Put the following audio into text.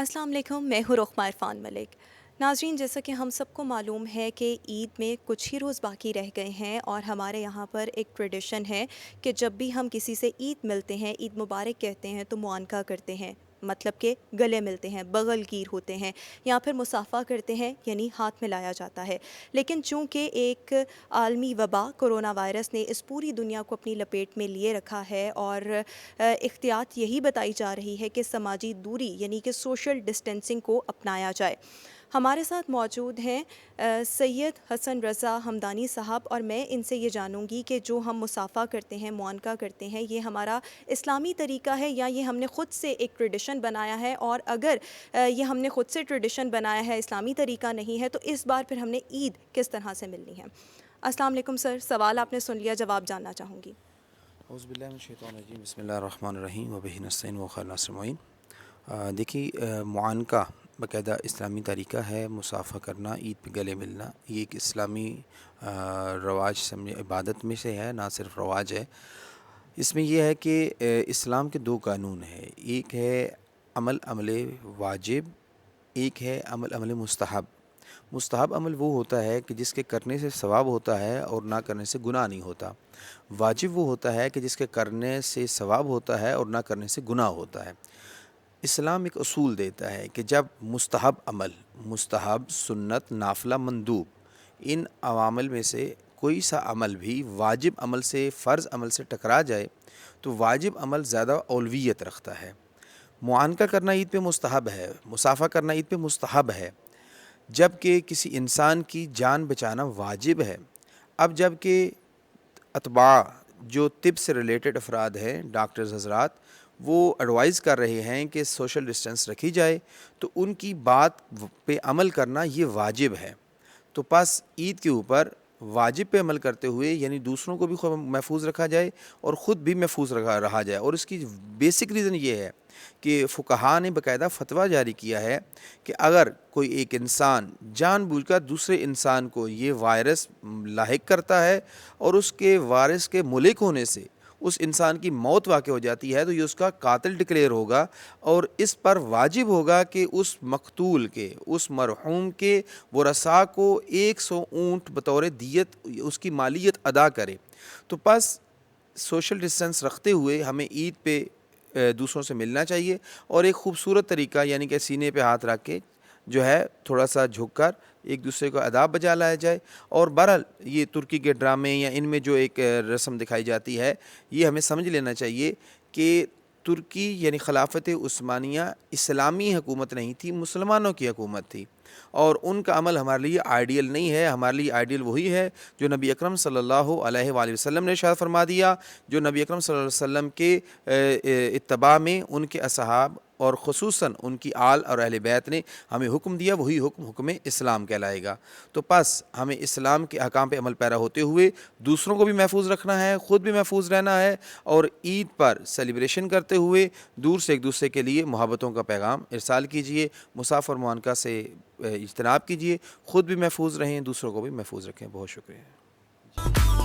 السلام علیکم، میں ہوں رخمار فان ملک۔ ناظرین، جیسا کہ ہم سب کو معلوم ہے کہ عید میں کچھ ہی روز باقی رہ گئے ہیں، اور ہمارے یہاں پر ایک ٹریڈیشن ہے کہ جب بھی ہم کسی سے عید ملتے ہیں، عید مبارک کہتے ہیں، تو معانقہ کرتے ہیں، مطلب کہ گلے ملتے ہیں، بغل گیر ہوتے ہیں، یا پھر مصافحہ کرتے ہیں، یعنی ہاتھ ملایا جاتا ہے۔ لیکن چونکہ ایک عالمی وبا کرونا وائرس نے اس پوری دنیا کو اپنی لپیٹ میں لیے رکھا ہے، اور احتیاط یہی بتائی جا رہی ہے کہ سماجی دوری یعنی کہ سوشل ڈسٹینسنگ کو اپنایا جائے۔ ہمارے ساتھ موجود ہیں سید حسن رضا ہمدانی صاحب، اور میں ان سے یہ جانوں گی کہ جو ہم مصافحہ کرتے ہیں، معانقہ کرتے ہیں، یہ ہمارا اسلامی طریقہ ہے یا یہ ہم نے خود سے ایک ٹریڈیشن بنایا ہے؟ اور اگر یہ ہم نے خود سے ٹریڈیشن بنایا ہے، اسلامی طریقہ نہیں ہے، تو اس بار پھر ہم نے عید کس طرح سے ملنی ہے؟ السلام علیکم سر، سوال آپ نے سن لیا، جواب جاننا چاہوں گی۔ اعوذ باللہ من الشیطان الرجیم، بسم اللہ الرحمن الرحیم وبہ نستعین وخیر ناصر معین۔ دیکھیے، معانقہ باقاعدہ اسلامی طریقہ ہے، مصافحہ کرنا، عید پہ گلے ملنا، یہ ایک اسلامی رواج سمجھے عبادت میں سے ہے، نہ صرف رواج ہے۔ اس میں یہ ہے کہ اسلام کے دو قانون ہیں، ایک ہے عمل واجب، ایک ہے عمل مستحب۔ مستحب عمل وہ ہوتا ہے کہ جس کے کرنے سے ثواب ہوتا ہے اور نہ کرنے سے گناہ نہیں ہوتا۔ واجب وہ ہوتا ہے کہ جس کے کرنے سے ثواب ہوتا ہے اور نہ کرنے سے گناہ ہوتا ہے۔ اسلام ایک اصول دیتا ہے کہ جب مستحب، سنت، نافلہ، مندوب، ان عوامل میں سے کوئی سا عمل بھی واجب عمل سے، فرض عمل سے ٹکرا جائے تو واجب عمل زیادہ اولویت رکھتا ہے۔ معانقہ کرنا عید پہ مستحب ہے، مصافحہ کرنا عید پہ مستحب ہے، جب کہ کسی انسان کی جان بچانا واجب ہے۔ اب جب کہ اتباع جو طب سے ریلیٹڈ افراد ہیں، ڈاکٹرز حضرات، وہ ایڈوائز کر رہے ہیں کہ سوشل ڈسٹینس رکھی جائے، تو ان کی بات پہ عمل کرنا یہ واجب ہے۔ تو پس عید کے اوپر واجب پہ عمل کرتے ہوئے، یعنی دوسروں کو بھی محفوظ رکھا جائے اور خود بھی محفوظ رہا جائے۔ اور اس کی بیسک ریزن یہ ہے کہ فقہاء نے باقاعدہ فتویٰ جاری کیا ہے کہ اگر کوئی ایک انسان جان بوجھ کر دوسرے انسان کو یہ وائرس لاحق کرتا ہے اور اس کے وائرس کے ملک ہونے سے اس انسان کی موت واقع ہو جاتی ہے، تو یہ اس کا قاتل ڈکلیئر ہوگا، اور اس پر واجب ہوگا کہ اس مقتول کے، اس مرحوم کے ورثاء کو 100 اونٹ بطور دیت اس کی مالیت ادا کرے۔ تو پس سوشل ڈسٹینس رکھتے ہوئے ہمیں عید پہ دوسروں سے ملنا چاہیے، اور ایک خوبصورت طریقہ یعنی کہ سینے پہ ہاتھ رکھ کے جو ہے تھوڑا سا جھک کر ایک دوسرے کو آداب بجا لایا جائے۔ اور بہرحال یہ ترکی کے ڈرامے یا ان میں جو ایک رسم دکھائی جاتی ہے، یہ ہمیں سمجھ لینا چاہیے کہ ترکی یعنی خلافت عثمانیہ اسلامی حکومت نہیں تھی، مسلمانوں کی حکومت تھی، اور ان کا عمل ہمارے لیے آئیڈیل نہیں ہے۔ ہمارے لیے آئیڈیل وہی ہے جو نبی اکرم صلی اللہ علیہ وآلہ وسلم نے ارشاد فرما دیا، جو نبی اکرم صلی اللہ علیہ وسلم کے اتباع میں ان کے اصحاب اور خصوصاً ان کی آل اور اہل بیت نے ہمیں حکم دیا، وہی حکم اسلام کہلائے گا۔ تو پس ہمیں اسلام کے احکام پہ عمل پیرا ہوتے ہوئے دوسروں کو بھی محفوظ رکھنا ہے، خود بھی محفوظ رہنا ہے، اور عید پر سیلیبریشن کرتے ہوئے دور سے ایک دوسرے کے لیے محبتوں کا پیغام ارسال کیجیے، مصافحہ اور معانقہ سے اجتناب کیجیے، خود بھی محفوظ رہیں، دوسروں کو بھی محفوظ رکھیں۔ بہت شکریہ۔